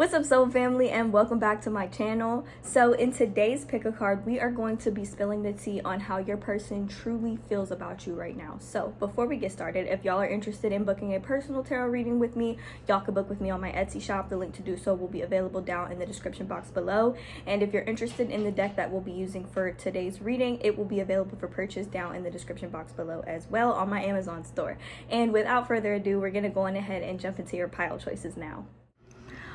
What's up, soul family, and welcome back to my channel. So in today's pick a card, we are going to be spilling the tea on how your person truly feels about you right now. So before we get started, if y'all are interested in booking a personal tarot reading with me, y'all can book with me on my Etsy shop. The link to do so will be available down in the description box below. And if you're interested in the deck that we'll be using for today's reading, it will be available for purchase down in the description box below as well on my Amazon store. And without further ado, we're going to go on ahead and jump into your pile choices now.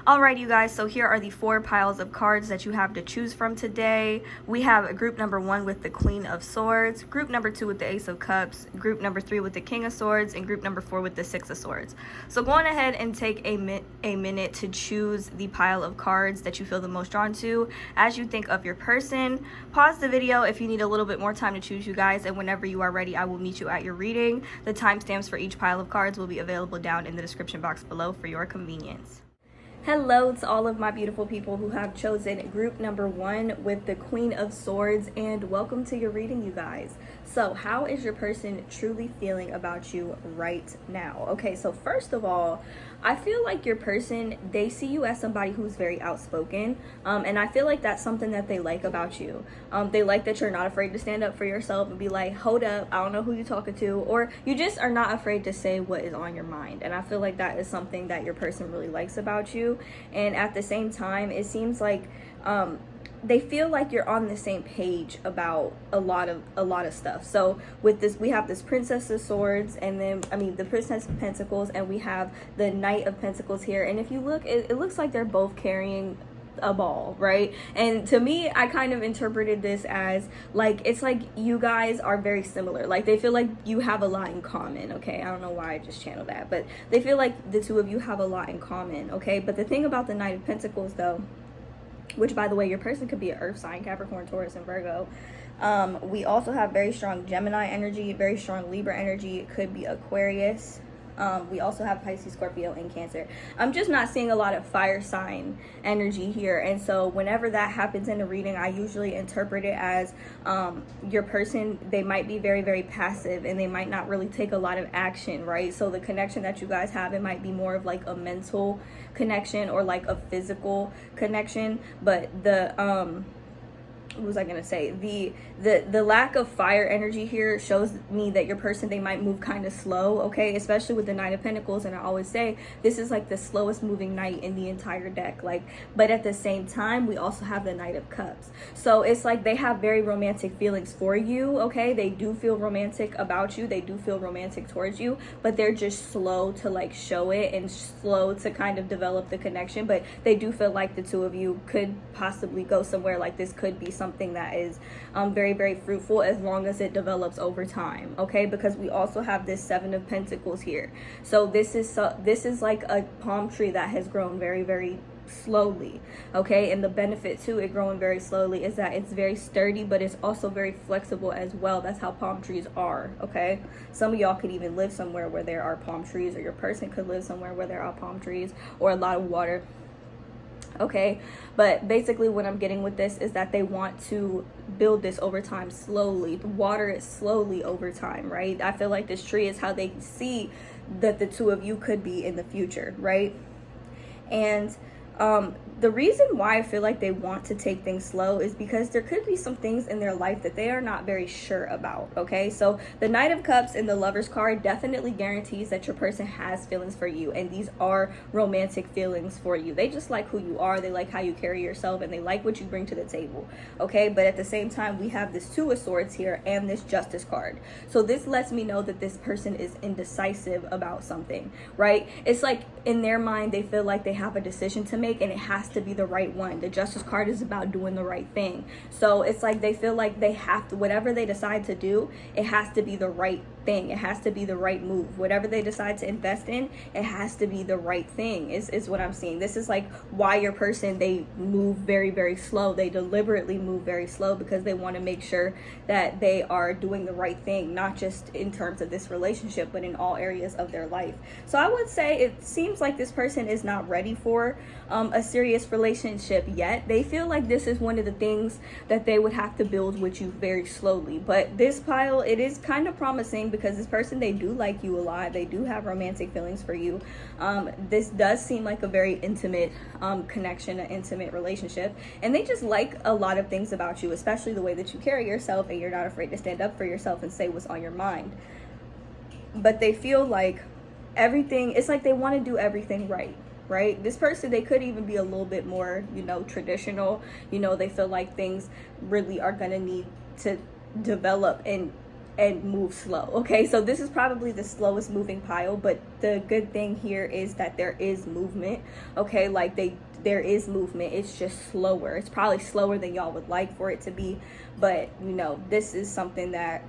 Alright, you guys, so here are the 4 piles of cards that you have to choose from today. We have group number 1 with the Queen of Swords, group number 2 with the Ace of Cups, group number 3 with the King of Swords, and group number 4 with the Six of Swords. So go on ahead and take a minute to choose the pile of cards that you feel the most drawn to as you think of your person. Pause the video if you need a little bit more time to choose, you guys, and whenever you are ready, I will meet you at your reading. The timestamps for each pile of cards will be available down in the description box below for your convenience. Hello to all of my beautiful people who have chosen group number 1 with the Queen of Swords, and welcome to your reading, you guys. So how is your person truly feeling about you right now? Okay, so first of all, I feel like your person, they see you as somebody who's very outspoken, and I feel like that's something that they like about you. They like that you're not afraid to stand up for yourself and be like, hold up, I don't know who you're talking to, or you just are not afraid to say what is on your mind. And I feel like that is something that your person really likes about you. And at the same time, it seems like they feel like you're on the same page about a lot of stuff. So with this, we have this Princess of Swords, and then the Princess of Pentacles, and we have the Knight of Pentacles here. And if you look, it looks like they're both carrying a ball, right? And to me, I kind of interpreted this as like, it's like you guys are very similar. Like they feel like you have a lot in common. Okay, I don't know why I just channeled that, but they feel like the two of you have a lot in common. Okay, but the thing about the Knight of Pentacles though, which by the way, your person could be an earth sign, Capricorn, Taurus, and Virgo. We also have very strong Gemini energy, very strong Libra energy. It could be Aquarius. We also have Pisces, Scorpio, and Cancer. I'm just not seeing a lot of fire sign energy here. And so whenever that happens in a reading, I usually interpret it as your person, they might be very, very passive, and they might not really take a lot of action, right? So the connection that you guys have, it might be more of like a mental connection or like a physical connection. But the what was I gonna say? The lack of fire energy here shows me that your person, they might move kind of slow, okay? Especially with the Knight of Pentacles, and I always say this is like the slowest moving knight in the entire deck. Like, but at the same time, we also have the Knight of Cups. So it's like they have very romantic feelings for you, okay? They do feel romantic about you. They do feel romantic towards you, but they're just slow to like show it and slow to kind of develop the connection. But they do feel like the two of you could possibly go somewhere. Like this could be something that is very, very fruitful as long as it develops over time, okay? Because we also have this Seven of Pentacles here. So this is like a palm tree that has grown very, very slowly, okay? And the benefit to it growing very slowly is that it's very sturdy, but it's also very flexible as well. That's how palm trees are, okay? Some of y'all could even live somewhere where there are palm trees, or your person could live somewhere where there are palm trees or a lot of water. Okay, but basically what I'm getting with this is that they want to build this over time slowly, water it slowly over time, right? I feel like this tree is how they see that the two of you could be in the future, right? And the reason why I feel like they want to take things slow is because there could be some things in their life that they are not very sure about, okay? So the Knight of Cups in the Lover's card definitely guarantees that your person has feelings for you, and these are romantic feelings for you. They just like who you are, they like how you carry yourself, and they like what you bring to the table, okay? But at the same time, we have this Two of Swords here and this Justice card. So this lets me know that this person is indecisive about something, right? It's like in their mind, they feel like they have a decision to make, and it has to be the right one. The Justice card is about doing the right thing. So it's like they feel like they have to, whatever they decide to do, it has to be the right thing. It has to be the right move. Whatever they decide to invest in, it has to be the right thing is what I'm seeing. This is like why your person, they move very, very slow. They deliberately move very slow because they want to make sure that they are doing the right thing, not just in terms of this relationship, but in all areas of their life. So I would say it seems like this person is not ready for a serious relationship yet. They feel like this is one of the things that they would have to build with you very slowly. But this pile, it is kind of promising because this person, they do like you a lot. They do have romantic feelings for you. This does seem like a very intimate connection, an intimate relationship, and they just like a lot of things about you, especially the way that you carry yourself, and you're not afraid to stand up for yourself and say what's on your mind. But they feel like everything, it's like they want to do everything right? This person, they could even be a little bit more, traditional. They feel like things really are gonna need to develop and move slow. Okay, so this is probably the slowest moving pile, but the good thing here is that there is movement. Okay, like there is movement. It's just slower. It's probably slower than y'all would like for it to be, but this is something that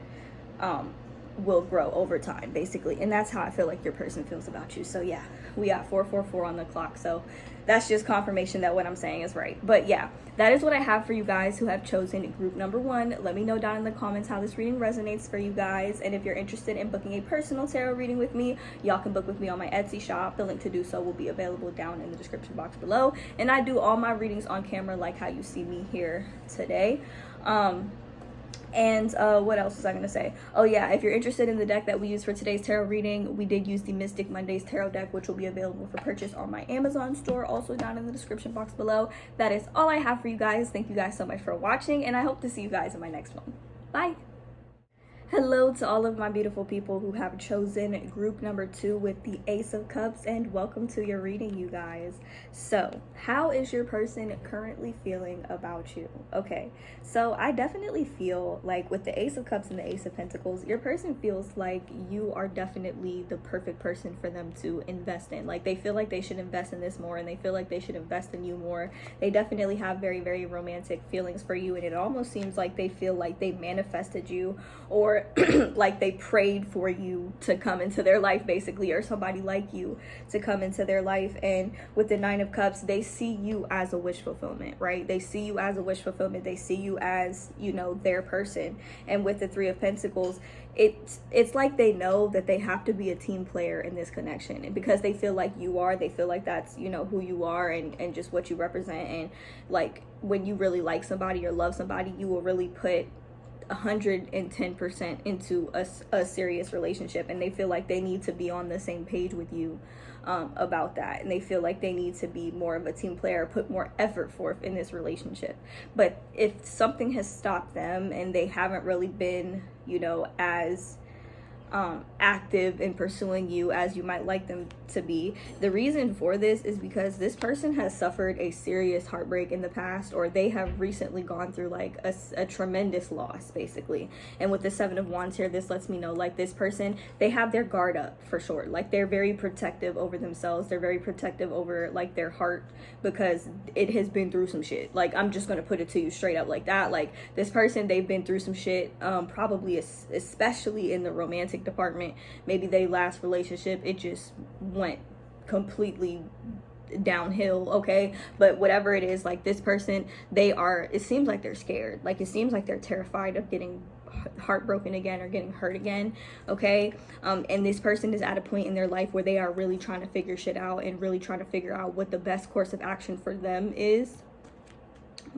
will grow over time, basically. And that's how I feel like your person feels about you. So yeah, we got 444 on the clock, so that's just confirmation that what I'm saying is right. But yeah, that is what I have for you guys who have chosen group number 1. Let me know down in the comments how this reading resonates for you guys, and if you're interested in booking a personal tarot reading with me, y'all can book with me on my Etsy shop. The link to do so will be available down in the description box below, and I do all my readings on camera, like how you see me here today. And what else was I gonna say? Oh yeah, if you're interested in the deck that we use for today's tarot reading, we did use the Mystic Mondays tarot deck, which will be available for purchase on my Amazon store, also down in the description box below. That is all I have for you guys. Thank you guys so much for watching, and I hope to see you guys in my next one. Bye. Hello to all of my beautiful people who have chosen group number 2 with the Ace of Cups, and welcome to your reading, you guys. So how is your person currently feeling about you? Okay, so I definitely feel like with the Ace of Cups and the Ace of Pentacles, your person feels like you are definitely the perfect person for them to invest in. Like they feel like they should invest in this more, and they feel like they should invest in you more. They definitely have very, very romantic feelings for you, and it almost seems like they feel like they manifested you, or like they prayed for you to come into their life, basically, or somebody like you to come into their life. And with the 9 of Cups, they see you as a wish fulfillment, right? They see you as a wish fulfillment. They see you as, their person. And with the 3 of Pentacles, it's like they know that they have to be a team player in this connection, and because they feel like you are, they feel like that's who you are, and just what you represent. And like when you really like somebody or love somebody, you will really put 110% into a serious relationship, and they feel like they need to be on the same page with you about that, and they feel like they need to be more of a team player, put more effort forth in this relationship. But if something has stopped them and they haven't really been as active in pursuing you as you might like them to be, the reason for this is because this person has suffered a serious heartbreak in the past, or they have recently gone through like a tremendous loss, basically. And with the 7 of Wands here, this lets me know like this person, they have their guard up, for sure. Like they're very protective over themselves. They're very protective over like their heart, because it has been through some shit. Like I'm just gonna put it to you straight up like that. Like this person, they've been through some shit, probably especially in the romantic department. Maybe they last relationship, it just went completely downhill, okay? But whatever it is, like this person, it seems like they're scared. Like it seems like they're terrified of getting heartbroken again or getting hurt again, okay? And this person is at a point in their life where they are really trying to figure shit out, and really trying to figure out what the best course of action for them is.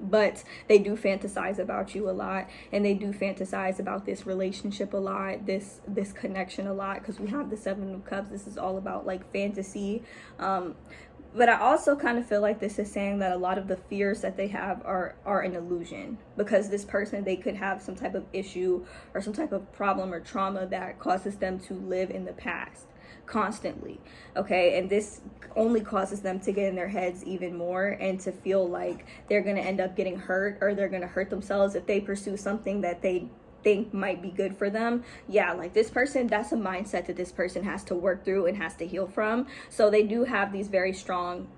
But they do fantasize about you a lot, and they do fantasize about this relationship a lot, this connection a lot, because we have the 7 of Cups. This is all about like fantasy. But I also kind of feel like this is saying that a lot of the fears that they have are an illusion, because this person, they could have some type of issue or some type of problem or trauma that causes them to live in the past constantly, okay? And this only causes them to get in their heads even more, and to feel like they're going to end up getting hurt, or they're going to hurt themselves if they pursue something that they think might be good for them. Yeah, like this person, that's a mindset that this person has to work through and has to heal from. So they do have these very strong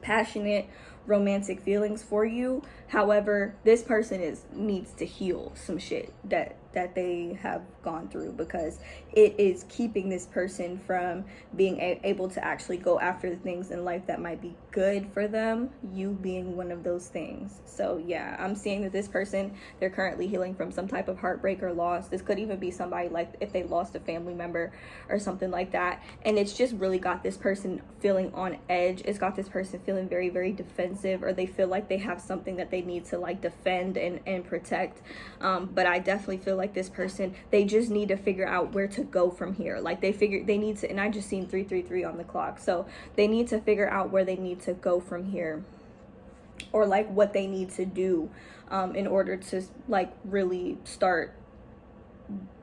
passionate romantic feelings for you. However, this person needs to heal some shit that they have gone through, because it is keeping this person from being able to actually go after the things in life that might be good for them, you being one of those things. So yeah, I'm seeing that this person, they're currently healing from some type of heartbreak or loss. This could even be somebody like if they lost a family member or something like that, and it's just really got this person feeling on edge. It's got this person feeling very, very defensive defensive, or they feel like they have something that they need to like defend and protect. But I definitely feel like this person, they just need to figure out where to go from here. Like they need to, and I just seen 333 on the clock, so they need to figure out where they need to go from here, or like what they need to do in order to like really start,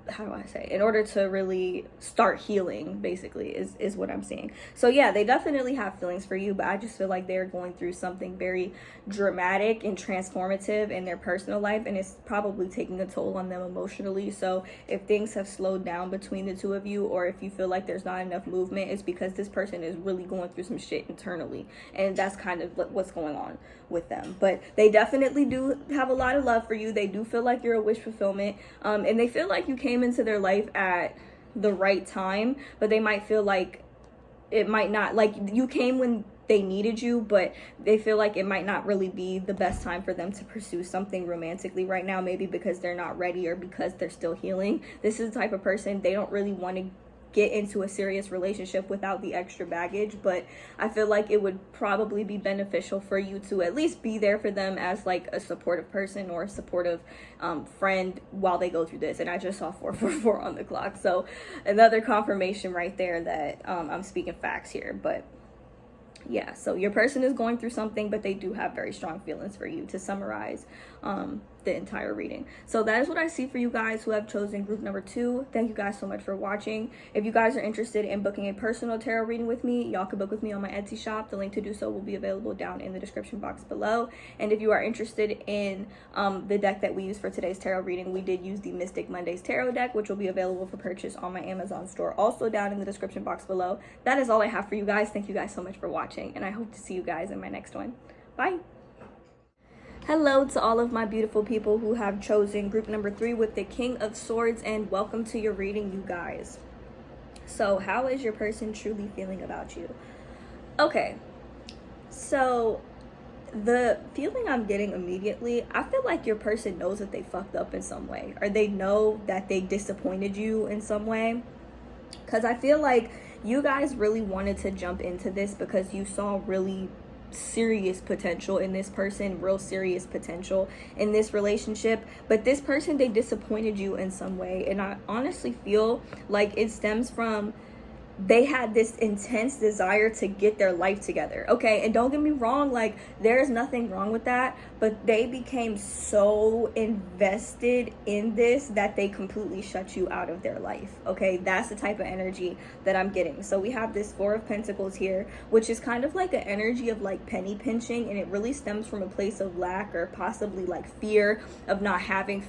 how do I say, in order to really start healing, basically, is what I'm saying. So yeah, they definitely have feelings for you, but I just feel like they're going through something very dramatic and transformative in their personal life, and it's probably taking a toll on them emotionally. So if things have slowed down between the two of you, or if you feel like there's not enough movement, it's because this person is really going through some shit internally, and that's kind of what's going on with them. But they definitely do have a lot of love for you. They do feel like you're a wish fulfillment, and they feel like you came into their life at the right time, but they might feel like it might not, like you came when they needed you, but they feel like it might not really be the best time for them to pursue something romantically right now, maybe because they're not ready or because they're still healing. This is the type of person, they don't really want to get into a serious relationship without the extra baggage, but I feel like it would probably be beneficial for you to at least be there for them as like a supportive person or a supportive friend while they go through this. And I just saw 444 on the clock, so another confirmation right there that I'm speaking facts here. But yeah, so your person is going through something, but they do have very strong feelings for you, to summarize the entire reading. So that is what I see for you guys who have chosen group number 2. Thank you guys so much for watching. If you guys are interested in booking a personal tarot reading with me, y'all can book with me on my Etsy shop. The link to do so will be available down in the description box below. And if you are interested in the deck that we use for today's tarot reading, we did use the Mystic Mondays tarot deck, which will be available for purchase on my Amazon store, also down in the description box below. That is all I have for you guys. Thank you guys so much for watching, and I hope to see you guys in my next one. Bye. Hello to all of my beautiful people who have chosen group number 3 with the King of Swords, and welcome to your reading, you guys. So how is your person truly feeling about you? Okay, so the feeling I'm getting immediately, I feel like your person knows that they fucked up in some way, or they know that they disappointed you in some way, because I feel like you guys really wanted to jump into this because you saw really serious potential in this person, real serious potential in this relationship. But this person, they disappointed you in some way, and I honestly feel like it stems from they had this intense desire to get their life together. Okay, and don't get me wrong, like there's nothing wrong with that, but they became so invested in this that they completely shut you out of their life. Okay, that's the type of energy that I'm getting. So we have this 4 of Pentacles here, which is kind of like an energy of like penny pinching, and it really stems from a place of lack, or possibly like fear of not having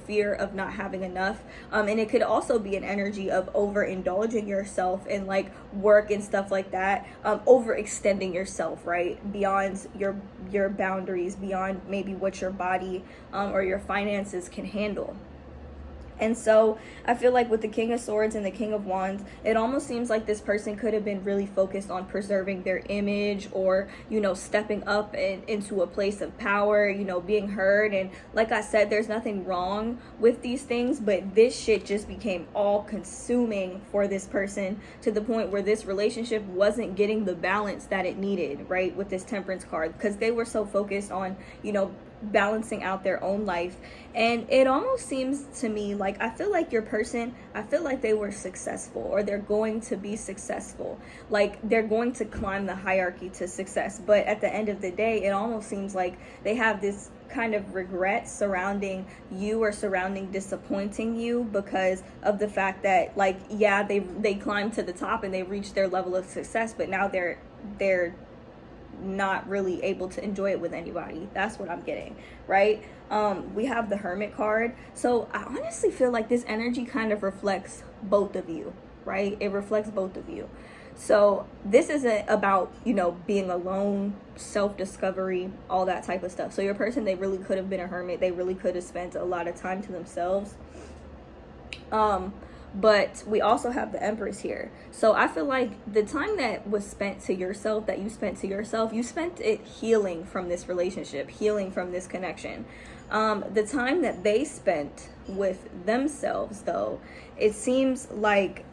enough. And it could also be an energy of overindulging yourself in like work and stuff like that, overextending yourself, right, beyond your boundaries, beyond maybe what your body or your finances can handle. And so I feel like with the King of Swords and the King of Wands, it almost seems like this person could have been really focused on preserving their image, or, you know, stepping up into a place of power, you know, being heard. And like I said, there's nothing wrong with these things, but this shit just became all consuming for this person, to the point where this relationship wasn't getting the balance that it needed, right, with this Temperance card, because they were so focused on, you know, balancing out their own life. And it almost seems to me like, I feel like your person, I feel like they were successful, or they're going to be successful, like they're going to climb the hierarchy to success. But at the end of the day, it almost seems like they have this kind of regret surrounding you, or surrounding disappointing you, because of the fact that, like, yeah, they climbed to the top and they reached their level of success, but now they're not really able to enjoy it with anybody. That's what I'm getting, right? We have the Hermit card. So I honestly feel like this energy kind of reflects both of you, right? It reflects both of you. So this isn't about, you know, being alone, self-discovery, all that type of stuff. So your person, they really could have been a hermit. They really could have spent a lot of time to themselves. But we also have the Empress here. So I feel like the time that was spent to yourself, that you spent to yourself, you spent it healing from this relationship, healing from this connection. The time that they spent with themselves, though, it seems like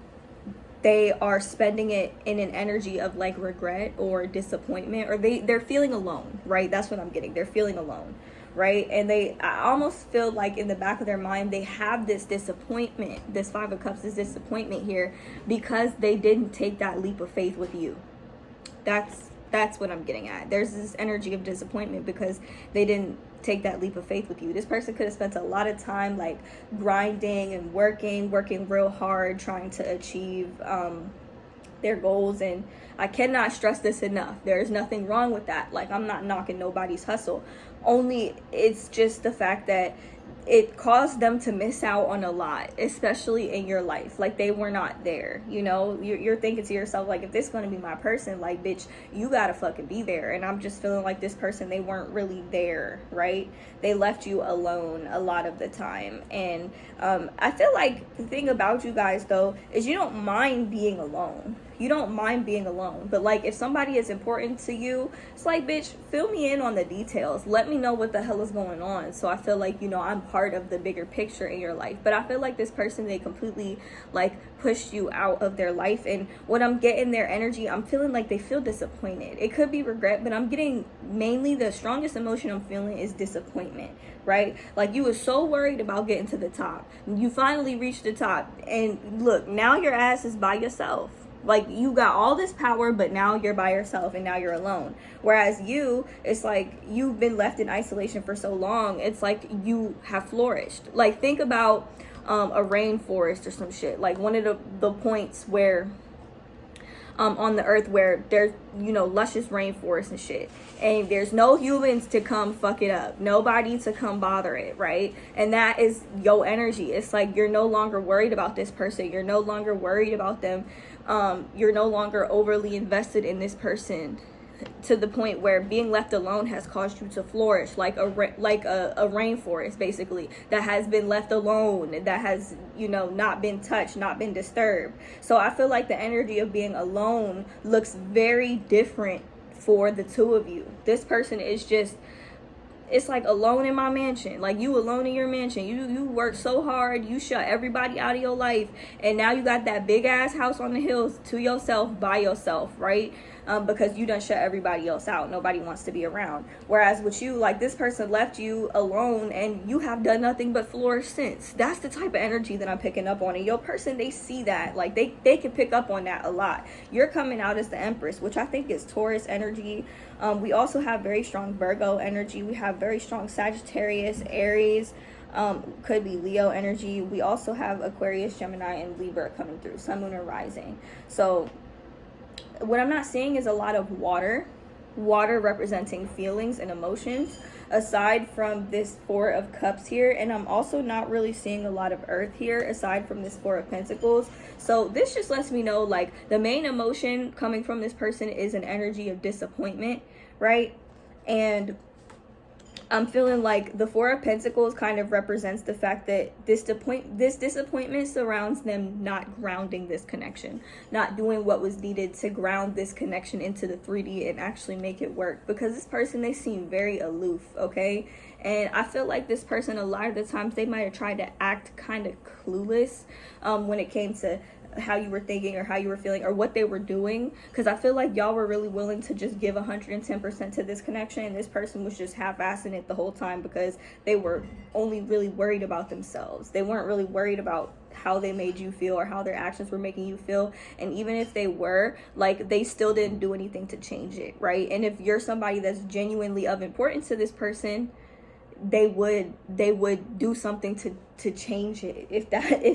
they are spending it in an energy of like regret or disappointment, or they're feeling alone, right? That's what I'm getting. They're feeling alone, right? And I almost feel like in the back of their mind they have this disappointment, this Five of Cups, this disappointment here, because they didn't take that leap of faith with you. That's what I'm getting at. There's this energy of disappointment because they didn't take that leap of faith with you. This person could have spent a lot of time like grinding and working real hard, trying to achieve their goals. And I cannot stress this enough. There's nothing wrong with that. Like, I'm not knocking nobody's hustle. Only it's just the fact that it caused them to miss out on a lot, especially in your life. Like, they were not there, you know. You're thinking to yourself, like, if this is going to be my person, like, bitch, you gotta fucking be there. And I'm just feeling like this person, they weren't really there, right? They left you alone a lot of the time. And I feel like the thing about you guys, though, is you don't mind being alone. You don't mind being alone. But like, if somebody is important to you, it's like, bitch, fill me in on the details. Let me know what the hell is going on, so I feel like, you know, I'm part of the bigger picture in your life. But I feel like this person, they completely like pushed you out of their life. And when I'm getting their energy, I'm feeling like they feel disappointed. It could be regret, but I'm getting mainly the strongest emotion I'm feeling is disappointment, right? Like, you were so worried about getting to the top. You finally reached the top, and look, now your ass is by yourself. Like, you got all this power, but now you're by yourself and now you're alone. Whereas you, it's like you've been left in isolation for so long. It's like you have flourished. Like, think about a rainforest or some shit. Like, one of the points where on the earth where there's, you know, luscious rainforest and shit, and there's no humans to come fuck it up, nobody to come bother it, right? And that is your energy. It's like you're no longer worried about this person, you're no longer worried about them, you're no longer overly invested in this person, to the point where being left alone has caused you to flourish like a rainforest, basically, that has been left alone, that has, you know, not been touched, not been disturbed. So I feel like the energy of being alone looks very different for the two of you. This person is just, it's like alone in my mansion. Like, you alone in your mansion. You worked so hard, you shut everybody out of your life, and now you got that big ass house on the hills to yourself, by yourself, right? Because you done shut everybody else out. Nobody wants to be around. Whereas with you, like, this person left you alone and you have done nothing but flourish since. That's the type of energy that I'm picking up on. And your person, they see that. Like, they can pick up on that a lot. You're coming out as the Empress, which I think is Taurus energy. We also have very strong Virgo energy. We have very strong Sagittarius, Aries, could be Leo energy. We also have Aquarius, Gemini, and Libra coming through, Sun, Moon, and Rising. So what I'm not seeing is a lot of water representing feelings and emotions, aside from this Four of Cups here. And I'm also not really seeing a lot of earth here, aside from this Four of Pentacles. So this just lets me know, like, the main emotion coming from this person is an energy of disappointment, right? And I'm feeling like the Four of Pentacles kind of represents the fact that this disappointment surrounds them not grounding this connection, not doing what was needed to ground this connection into the 3D and actually make it work. Because this person, they seem very aloof, okay? And I feel like this person, a lot of the times, they might have tried to act kind of clueless when it came to how you were thinking or how you were feeling or what they were doing, because I feel like y'all were really willing to just give 110% to this connection, and this person was just half-assing it the whole time because they were only really worried about themselves. They weren't really worried about how they made you feel or how their actions were making you feel. And even if they were, like, they still didn't do anything to change it, right? And if you're somebody that's genuinely of importance to this person, they would do something to change it, if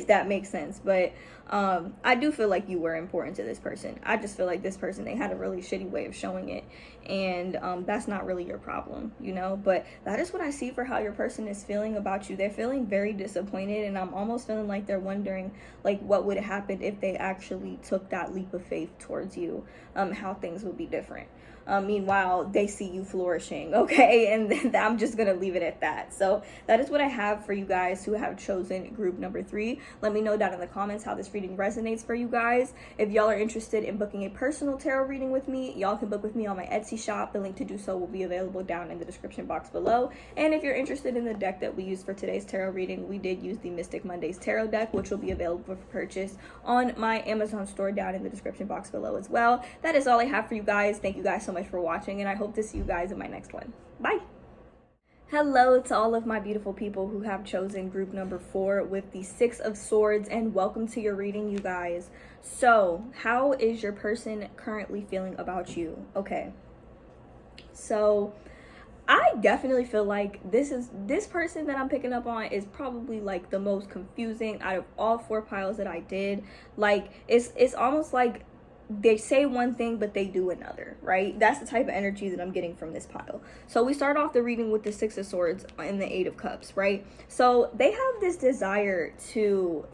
that makes sense. But I do feel like you were important to this person. I just feel like this person, they had a really shitty way of showing it, and that's not really your problem, you know. But that is what I see for how your person is feeling about you. They're feeling very disappointed, and I'm almost feeling like they're wondering, like, what would happen if they actually took that leap of faith towards you, how things would be different. Meanwhile, they see you flourishing, okay? And then I'm just gonna leave it at that. So that is what I have for you guys who have chosen group number 3. Let me know down in the comments how this reading resonates for you guys. If y'all are interested in booking a personal tarot reading with me, y'all can book with me on my Etsy shop. The link to do so will be available down in the description box below. And if you're interested in the deck that we used for today's tarot reading, we did use the Mystic Mondays tarot deck, which will be available for purchase on my Amazon store down in the description box below as well. That is all I have for you guys. Thank you guys so much for watching, and I hope to see you guys in my next one. Bye. Hello to all of my beautiful people who have chosen group number 4 with the 6 of Swords, and welcome to your reading, you guys. So how is your person currently feeling about you? Okay, so I definitely feel like this person that I'm picking up on is probably like the most confusing out of all 4 piles that I did. Like it's almost like they say one thing but they do another, right? That's the type of energy that I'm getting from this pile. So we start off the reading with the 6 of Swords and the 8 of Cups, right? So they have this desire to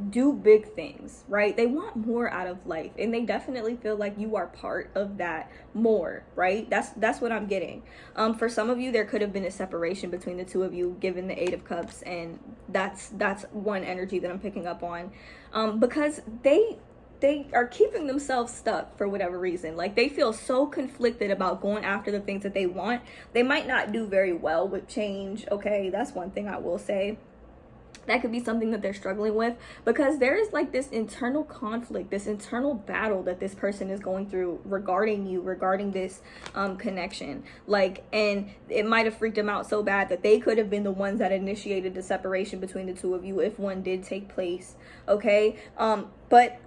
do big things, right? They want more out of life, and they definitely feel like you are part of that more, right? That's what I'm getting. For some of you, there could have been a separation between the two of you given the 8 of Cups, and that's one energy that I'm picking up on, because they are keeping themselves stuck for whatever reason. Like, they feel so conflicted about going after the things that they want. They might not do very well with change, okay? That's one thing I will say. That could be something that they're struggling with, because there is like this internal conflict, this internal battle that this person is going through regarding you, regarding this connection. Like, and it might have freaked them out so bad that they could have been the ones that initiated the separation between the two of you if one did take place, okay? But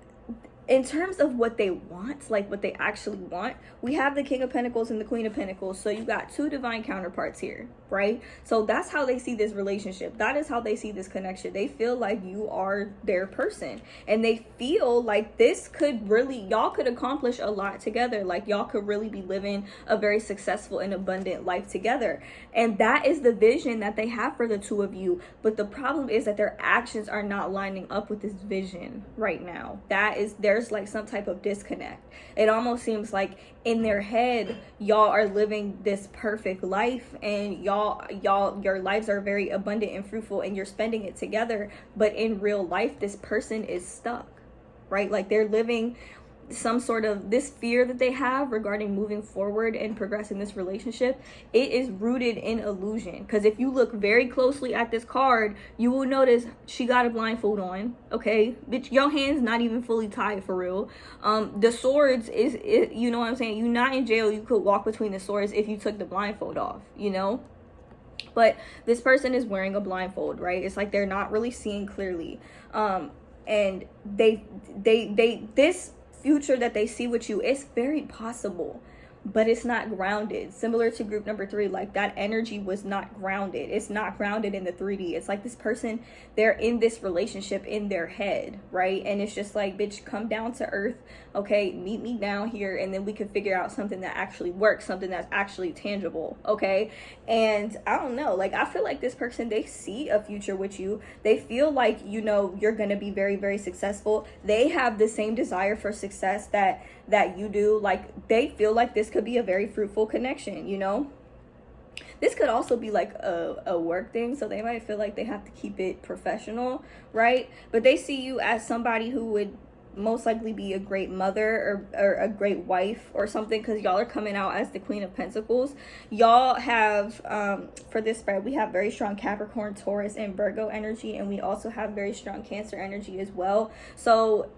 in terms of what they want, like what they actually want, we have the King of Pentacles and the Queen of Pentacles. So you got 2 divine counterparts here, right? So that's how they see this relationship. That is how they see this connection. They feel like you are their person, and they feel like this could really, y'all could accomplish a lot together. Like, y'all could really be living a very successful and abundant life together. And that is the vision that they have for the two of you. But the problem is that their actions are not lining up with this vision right now. There's like some type of disconnect. It almost seems like in their head, y'all are living this perfect life, and your lives are very abundant and fruitful, and you're spending it together. But in real life, this person is stuck, right? Like, they're living some sort of this fear that they have regarding moving forward and progressing this relationship. It is rooted in illusion, because if you look very closely at this card, you will notice she got a blindfold on, okay? Bitch, your hands not even fully tied for real. The swords is you know what I'm saying? You're not in jail. You could walk between the swords if you took the blindfold off, you know? But this person is wearing a blindfold, right? It's like they're not really seeing clearly. And this future that they see with you, it's very possible, but it's not grounded. Similar to group number 3, like that energy was not grounded. It's not grounded in the 3D. It's like this person, they're in this relationship in their head, right? And it's just like, bitch, come down to earth, okay? Meet me down here, and then we can figure out something that actually works, something that's actually tangible, okay? And I don't know, like, I feel like this person, they see a future with you. They feel like, you know, you're gonna be very, very successful. They have the same desire for success that you do. Like, they feel like this could be a very fruitful connection, you know? This could also be like a work thing, so they might feel like they have to keep it professional, right? But they see you as somebody who would most likely be a great mother or a great wife or something, because y'all are coming out as the Queen of Pentacles. Y'all have for this spread, we have very strong Capricorn, Taurus, and Virgo energy, and we also have very strong Cancer energy as well. So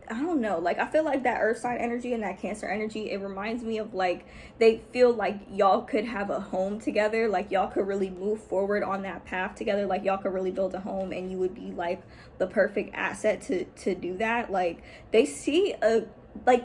I don't know, like, I feel like that earth sign energy and that Cancer energy, it reminds me of like, they feel like y'all could have a home together. Like, y'all could really move forward on that path together. Like, y'all could really build a home, and you would be like the perfect asset to do that. Like, they see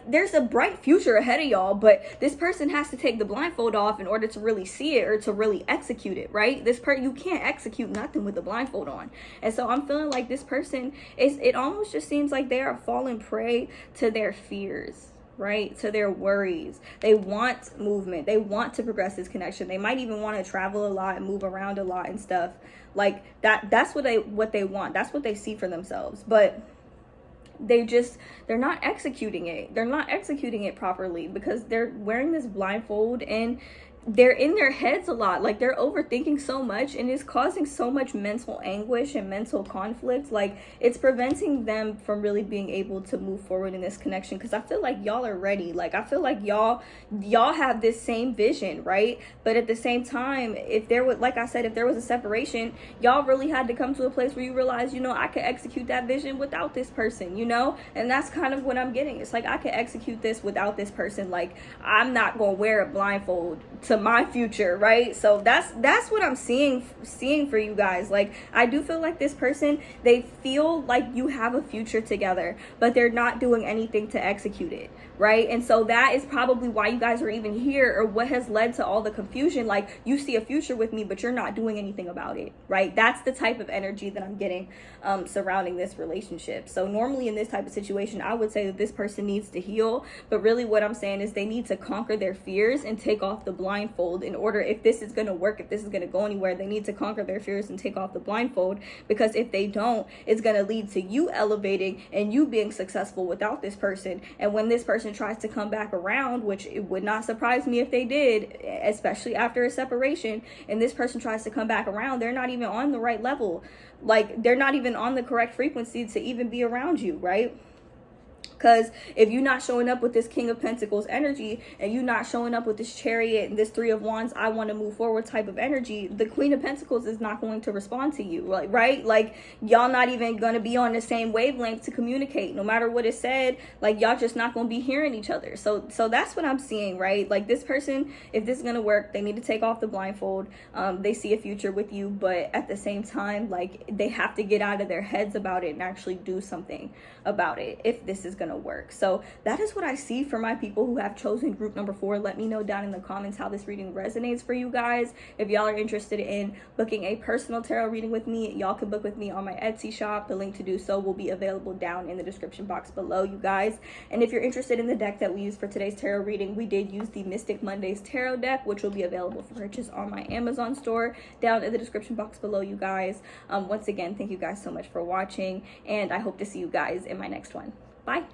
there's a bright future ahead of y'all, but this person has to take the blindfold off in order to really see it or to really execute it, right? You can't execute nothing with the blindfold on. And so I'm feeling like this person it almost just seems like they are falling prey to their fears, right? To their worries. They want movement. They want to progress this connection. They might even want to travel a lot and move around a lot and stuff like that. That's what they want. That's what they see for themselves. But they're not executing it. They're not executing it properly because they're wearing this blindfold and they're in their heads a lot. Like, they're overthinking so much, and it's causing so much mental anguish and mental conflict. Like, it's preventing them from really being able to move forward in this connection, because I feel like y'all are ready. Like, I feel like y'all have this same vision, right? But at the same time, if there was, like I said, if there was a separation, y'all really had to come to a place where you realize, I could execute that vision without this person, and that's kind of what I'm getting. It's like, I could execute this without this person. Like, I'm not gonna wear a blindfold to my future, right? So that's what I'm seeing for you guys. Like, I do feel like this person, they feel like you have a future together, but they're not doing anything to execute it, right? And so that is probably why you guys are even here, or what has led to all the confusion. Like, you see a future with me, but you're not doing anything about it, right? That's the type of energy that I'm getting surrounding this relationship. So normally in this type of situation, I would say that this person needs to heal, but really what I'm saying is they need to conquer their fears and take off the blindfold in order, if this is going to work, if this is going to go anywhere, they need to conquer their fears and take off the blindfold, because if they don't, it's going to lead to you elevating and you being successful without this person. And when this person tries to come back around, which it would not surprise me if they did, especially after a separation, and this person tries to come back around, they're not even on the right level. Like, they're not even on the correct frequency to even be around you, right? Because if you're not showing up with this King of Pentacles energy, and you're not showing up with this Chariot and this Three of Wands, I want to move forward type of energy, the Queen of Pentacles is not going to respond to you, like, right? Like, y'all not even going to be on the same wavelength to communicate. No matter what is said, like, y'all just not going to be hearing each other. So that's what I'm seeing, right? Like, this person, if this is going to work, they need to take off the blindfold. They see a future with you, but at the same time, like, they have to get out of their heads about it and actually do something about it if this is going to work. So that is what I see for my people who have chosen group number 4. Let me know down in the comments how this reading resonates for you guys. If y'all are interested in booking a personal tarot reading with me, y'all can book with me on my Etsy shop. The link to do so will be available down in the description box below, you guys. And if you're interested in the deck that we used for today's tarot reading, we did use the Mystic Mondays tarot deck, which will be available for purchase on my Amazon store down in the description box below, you guys. Once again, thank you guys so much for watching, and I hope to see you guys in my next one. Bye.